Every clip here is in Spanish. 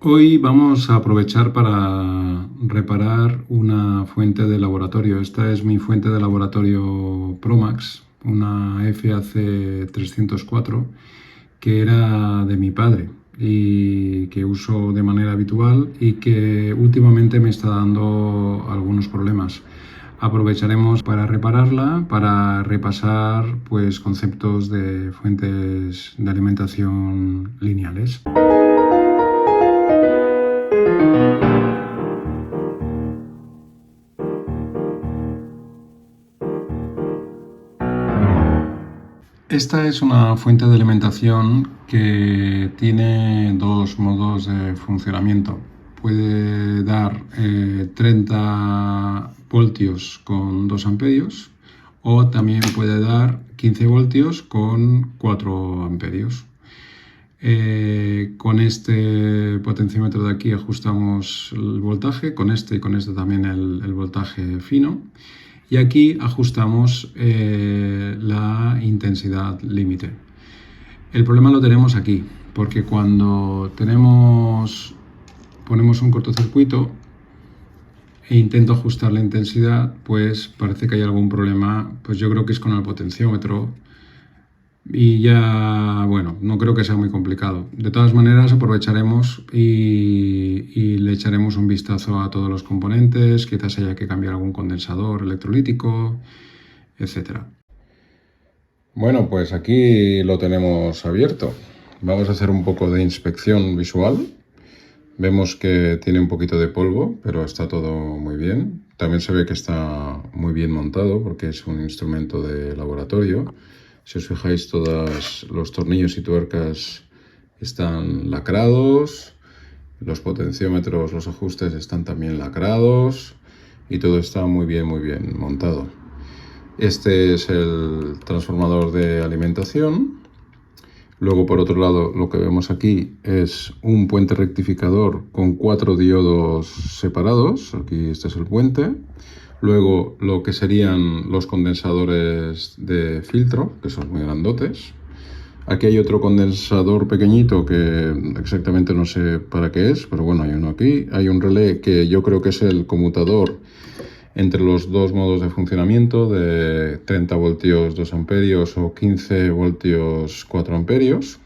Hoy vamos a aprovechar para reparar una fuente de laboratorio. Esta es mi fuente de laboratorio Promax, una FAC 304, que era de mi padre y que uso de manera habitual y que últimamente me está dando algunos problemas. Aprovecharemos para repararla, para repasar pues, conceptos de fuentes de alimentación lineales. Esta es una fuente de alimentación que tiene dos modos de funcionamiento. Puede dar 30 voltios con 2 amperios o también puede dar 15 voltios con 4 amperios. Con este potenciómetro de aquí ajustamos el voltaje, con este y con este también el voltaje fino. Y aquí ajustamos la intensidad límite. El problema lo tenemos aquí, porque cuando ponemos un cortocircuito e intento ajustar la intensidad, pues parece que hay algún problema, pues yo creo que es con el potenciómetro. Y ya, bueno, no creo que sea muy complicado. De todas maneras, aprovecharemos y le echaremos un vistazo a todos los componentes, quizás haya que cambiar algún condensador electrolítico, etcétera. Bueno, pues aquí lo tenemos abierto. Vamos a hacer un poco de inspección visual. Vemos que tiene un poquito de polvo, pero está todo muy bien. También se ve que está muy bien montado porque es un instrumento de laboratorio. Si os fijáis, todos los tornillos y tuercas están lacrados, los potenciómetros, los ajustes están también lacrados y todo está muy bien montado. Este es el transformador de alimentación. Luego, por otro lado, lo que vemos aquí es un puente rectificador con 4 diodos separados. Aquí este es el puente. Luego, lo que serían los condensadores de filtro, que son muy grandotes. Aquí hay otro condensador pequeñito que exactamente no sé para qué es, pero bueno, hay uno aquí. Hay un relé que yo creo que es el conmutador entre los dos modos de funcionamiento de 30 voltios 2 amperios o 15 voltios 4 amperios.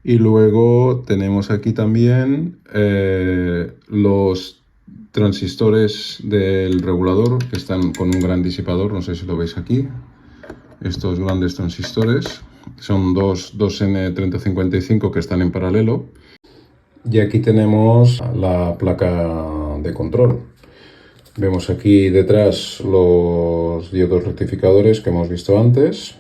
Y luego tenemos aquí también los transistores del regulador que están con un gran disipador, no sé si lo veis aquí. Estos grandes transistores son dos N3055 que están en paralelo. Y aquí tenemos la placa de control. Vemos aquí detrás los diodos rectificadores que hemos visto antes.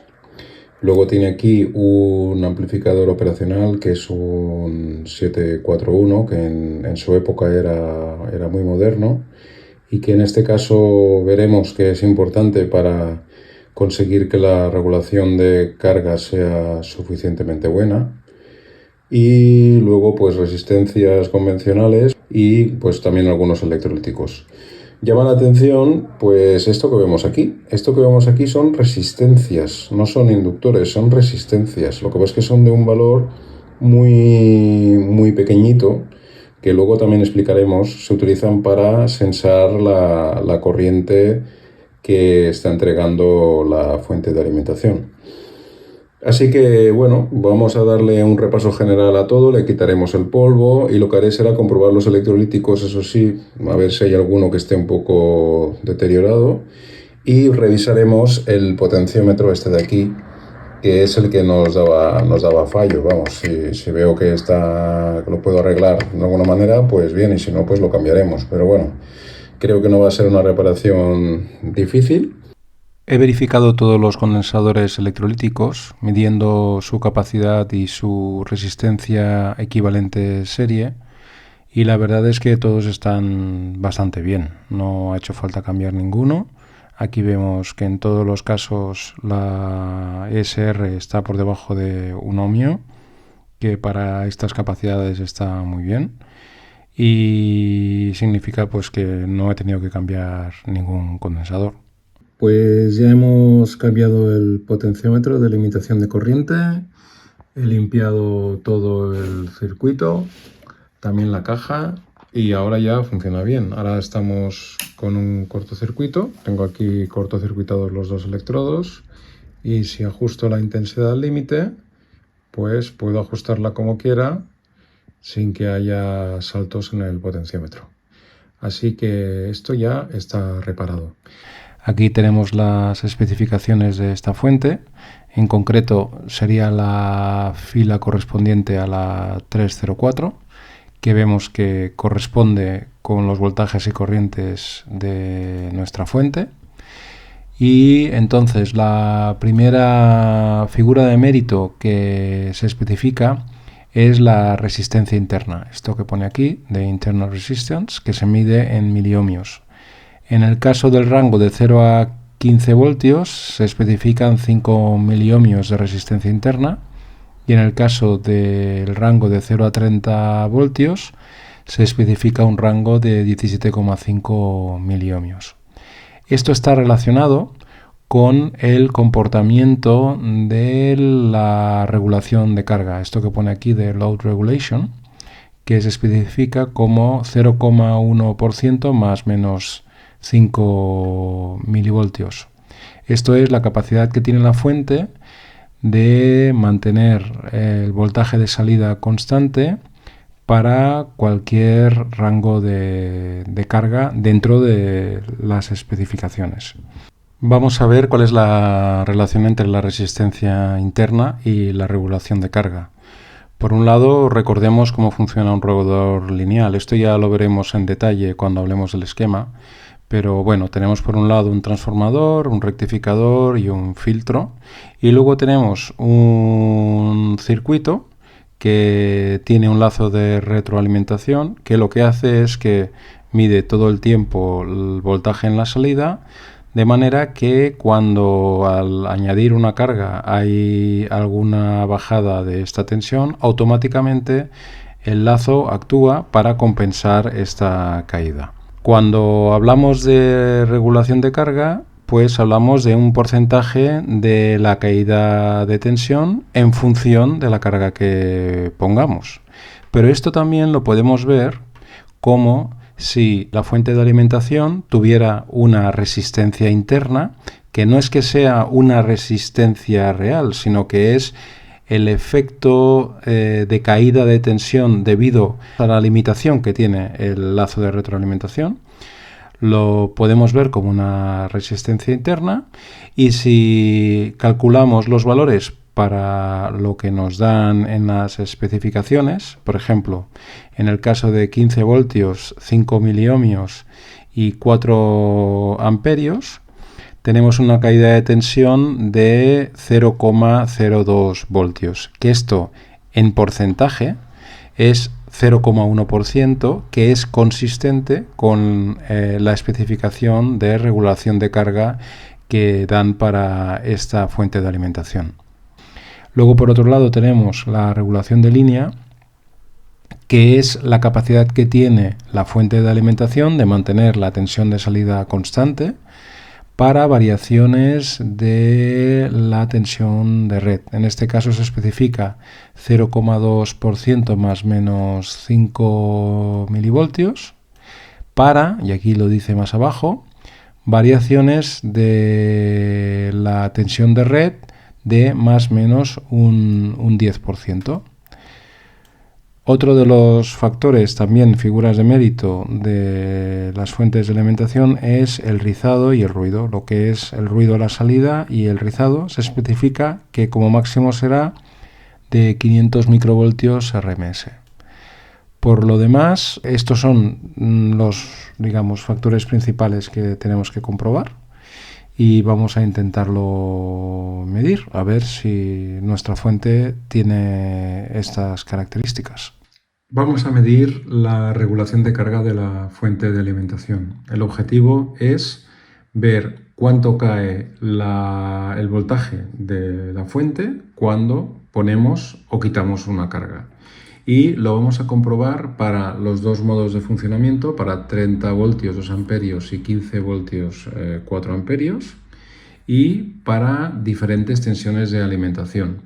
Luego tiene aquí un amplificador operacional que es un 741, que en su época era muy moderno y que en este caso veremos que es importante para conseguir que la regulación de carga sea suficientemente buena. Y luego pues resistencias convencionales y pues también algunos electrolíticos. Llama la atención pues esto que vemos aquí. Esto que vemos aquí son resistencias, no son inductores, son resistencias. Lo que pasa es que son de un valor muy pequeñito, que luego también explicaremos. Se utilizan para sensar la corriente que está entregando la fuente de alimentación. Así que bueno, vamos a darle un repaso general a todo, le quitaremos el polvo y lo que haré será comprobar los electrolíticos, eso sí, a ver si hay alguno que esté un poco deteriorado, y revisaremos el potenciómetro este de aquí, que es el que nos daba fallo. Vamos, si veo que lo puedo arreglar de alguna manera, pues bien, y si no, pues lo cambiaremos. Pero bueno, creo que no va a ser una reparación difícil. He verificado todos los condensadores electrolíticos, midiendo su capacidad y su resistencia equivalente serie, y la verdad es que todos están bastante bien. No ha hecho falta cambiar ninguno. Aquí vemos que en todos los casos la ESR está por debajo de 1 ohmio, que para estas capacidades está muy bien. Y significa pues que no he tenido que cambiar ningún condensador. Pues ya hemos cambiado el potenciómetro de limitación de corriente, he limpiado todo el circuito, también la caja, y ahora ya funciona bien. Ahora estamos con un cortocircuito. Tengo aquí cortocircuitados los dos electrodos, y si ajusto la intensidad al límite, pues puedo ajustarla como quiera sin que haya saltos en el potenciómetro. Así que esto ya está reparado. Aquí tenemos las especificaciones de esta fuente. En concreto sería la fila correspondiente a la 304, que vemos que corresponde con los voltajes y corrientes de nuestra fuente. Y entonces la primera figura de mérito que se especifica es la resistencia interna. Esto que pone aquí, de internal resistance, que se mide en miliohmios. En el caso del rango de 0 a 15 voltios se especifican 5 miliohmios de resistencia interna, y en el caso del rango de 0 a 30 voltios se especifica un rango de 17,5 miliohmios. Esto está relacionado con el comportamiento de la regulación de carga, esto que pone aquí de load regulation, que se especifica como 0,1% más menos 5 milivoltios. Esto es la capacidad que tiene la fuente de mantener el voltaje de salida constante para cualquier rango de carga dentro de las especificaciones. Vamos a ver cuál es la relación entre la resistencia interna y la regulación de carga. Por un lado, recordemos cómo funciona un regulador lineal. Esto ya lo veremos en detalle cuando hablemos del esquema. Pero bueno, tenemos por un lado un transformador, un rectificador y un filtro. Y luego tenemos un circuito que tiene un lazo de retroalimentación, que lo que hace es que mide todo el tiempo el voltaje en la salida, de manera que cuando al añadir una carga hay alguna bajada de esta tensión, automáticamente el lazo actúa para compensar esta caída. Cuando hablamos de regulación de carga, pues hablamos de un porcentaje de la caída de tensión en función de la carga que pongamos. Pero esto también lo podemos ver como si la fuente de alimentación tuviera una resistencia interna, que no es que sea una resistencia real, sino que es el efecto de caída de tensión debido a la limitación que tiene el lazo de retroalimentación. Lo podemos ver como una resistencia interna, y si calculamos los valores para lo que nos dan en las especificaciones, por ejemplo, en el caso de 15 voltios, 5 miliohmios y 4 amperios, tenemos una caída de tensión de 0,02 voltios, que esto en porcentaje es 0,1%, que es consistente con la especificación de regulación de carga que dan para esta fuente de alimentación. Luego, por otro lado, tenemos la regulación de línea, que es la capacidad que tiene la fuente de alimentación de mantener la tensión de salida constante para variaciones de la tensión de red. En este caso se especifica 0,2% más menos 5 milivoltios para, y aquí lo dice más abajo, variaciones de la tensión de red de más menos un 10%. Otro de los factores, también figuras de mérito de las fuentes de alimentación, es el rizado y el ruido. Lo que es el ruido a la salida y el rizado se especifica que como máximo será de 500 microvoltios RMS. Por lo demás, estos son los, factores principales que tenemos que comprobar, y vamos a intentarlo medir, a ver si nuestra fuente tiene estas características. Vamos a medir la regulación de carga de la fuente de alimentación. El objetivo es ver cuánto cae el voltaje de la fuente cuando ponemos o quitamos una carga. Y lo vamos a comprobar para los dos modos de funcionamiento, para 30 voltios 2 amperios y 15 voltios 4 amperios, y para diferentes tensiones de alimentación.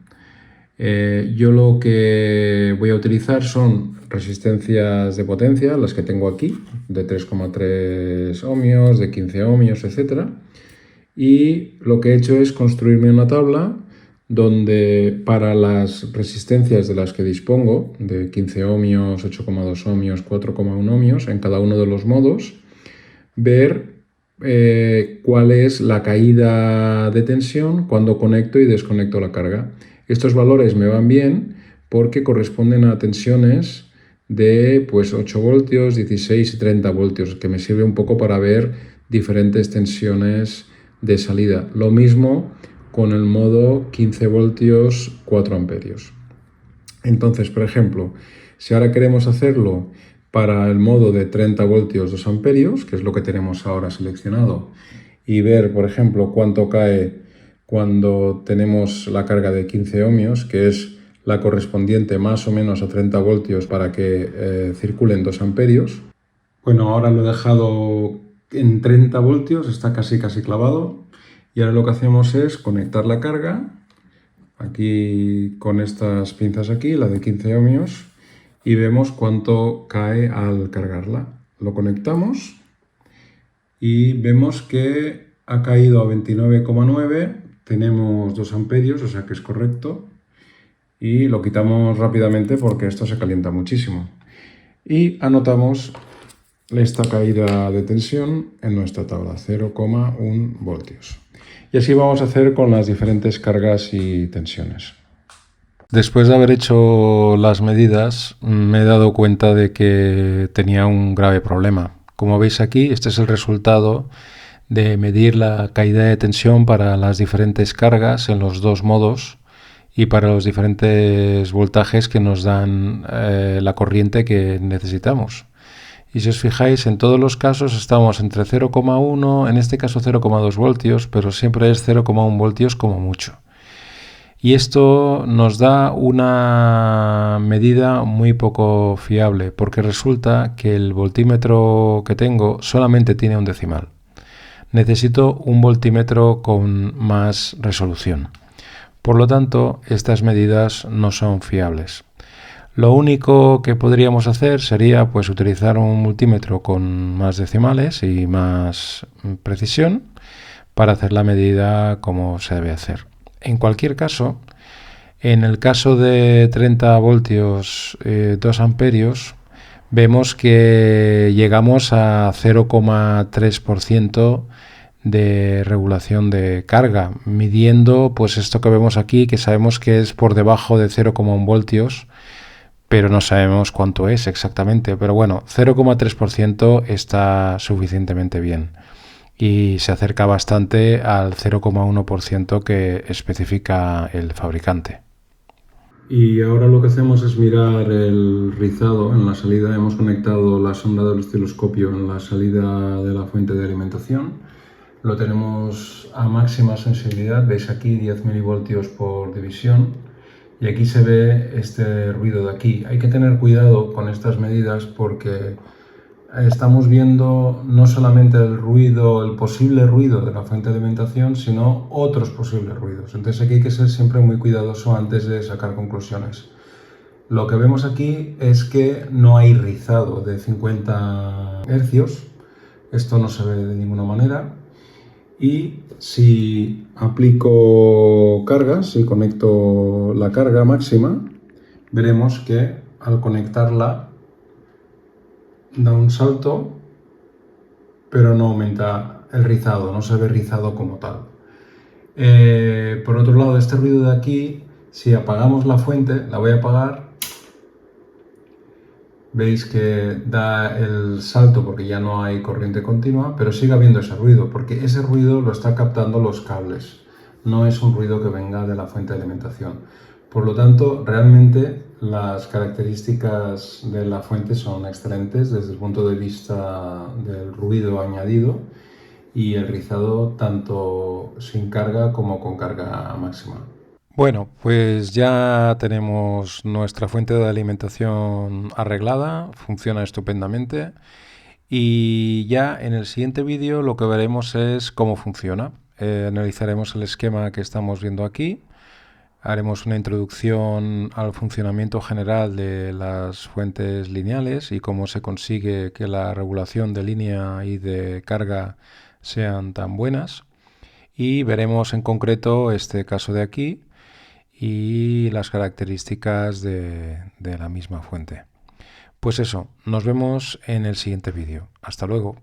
Yo lo que voy a utilizar son resistencias de potencia, las que tengo aquí, de 3,3 ohmios, de 15 ohmios, etc. Y lo que he hecho es construirme una tabla donde para las resistencias de las que dispongo, de 15 ohmios, 8,2 ohmios, 4,1 ohmios, en cada uno de los modos, ver cuál es la caída de tensión cuando conecto y desconecto la carga. Estos valores me van bien porque corresponden a tensiones de pues, 8 voltios, 16 y 30 voltios, que me sirve un poco para ver diferentes tensiones de salida. Lo mismo con el modo 15 voltios, 4 amperios. Entonces, por ejemplo, si ahora queremos hacerlo para el modo de 30 voltios 2 amperios, que es lo que tenemos ahora seleccionado, y ver, por ejemplo, cuánto cae cuando tenemos la carga de 15 ohmios, que es la correspondiente más o menos a 30 voltios para que circulen 2 amperios. Bueno, ahora lo he dejado en 30 voltios, está casi clavado, y ahora lo que hacemos es conectar la carga aquí con estas pinzas aquí, la de 15 ohmios, y vemos cuánto cae al cargarla. Lo conectamos y vemos que ha caído a 29,9, tenemos 2 amperios, o sea que es correcto, y lo quitamos rápidamente porque esto se calienta muchísimo. Y anotamos esta caída de tensión en nuestra tabla, 0,1 voltios. Y así vamos a hacer con las diferentes cargas y tensiones. Después de haber hecho las medidas, me he dado cuenta de que tenía un grave problema. Como veis aquí, este es el resultado de medir la caída de tensión para las diferentes cargas en los dos modos y para los diferentes voltajes que nos dan la corriente que necesitamos. Y si os fijáis, en todos los casos estamos entre 0,1, en este caso 0,2 voltios, pero siempre es 0,1 voltios como mucho. Y esto nos da una medida muy poco fiable, porque resulta que el voltímetro que tengo solamente tiene un decimal. Necesito un voltímetro con más resolución. Por lo tanto, estas medidas no son fiables. Lo único que podríamos hacer sería pues utilizar un multímetro con más decimales y más precisión para hacer la medida como se debe hacer. En cualquier caso, en el caso de 30 voltios 2 amperios, vemos que llegamos a 0,3% de regulación de carga, midiendo pues esto que vemos aquí, que sabemos que es por debajo de 0,1 voltios, pero no sabemos cuánto es exactamente. Pero bueno, 0,3% está suficientemente bien y se acerca bastante al 0,1% que especifica el fabricante. Y ahora lo que hacemos es mirar el rizado en la salida. Hemos conectado la sonda del osciloscopio en la salida de la fuente de alimentación. Lo tenemos a máxima sensibilidad, veis aquí 10 milivoltios por división. Y aquí se ve este ruido de aquí. Hay que tener cuidado con estas medidas porque estamos viendo no solamente el ruido, el posible ruido de la fuente de alimentación, sino otros posibles ruidos. Entonces aquí hay que ser siempre muy cuidadoso antes de sacar conclusiones. Lo que vemos aquí es que no hay rizado de 50 hercios. Esto no se ve de ninguna manera. Y si aplico cargas, si conecto la carga máxima, veremos que al conectarla da un salto, pero no aumenta el rizado, no se ve rizado como tal. Por otro lado, este ruido de aquí, si apagamos la fuente, la voy a apagar, veis que da el salto porque ya no hay corriente continua, pero sigue habiendo ese ruido, porque ese ruido lo está captando los cables, no es un ruido que venga de la fuente de alimentación. Por lo tanto, realmente las características de la fuente son excelentes desde el punto de vista del ruido añadido y el rizado tanto sin carga como con carga máxima. Bueno, pues ya tenemos nuestra fuente de alimentación arreglada, funciona estupendamente y ya en el siguiente vídeo lo que veremos es cómo funciona. Analizaremos el esquema que estamos viendo aquí, Haremos una introducción al funcionamiento general de las fuentes lineales y cómo se consigue que la regulación de línea y de carga sean tan buenas. Y veremos en concreto este caso de aquí y las características de la misma fuente. Pues eso, nos vemos en el siguiente vídeo. Hasta luego.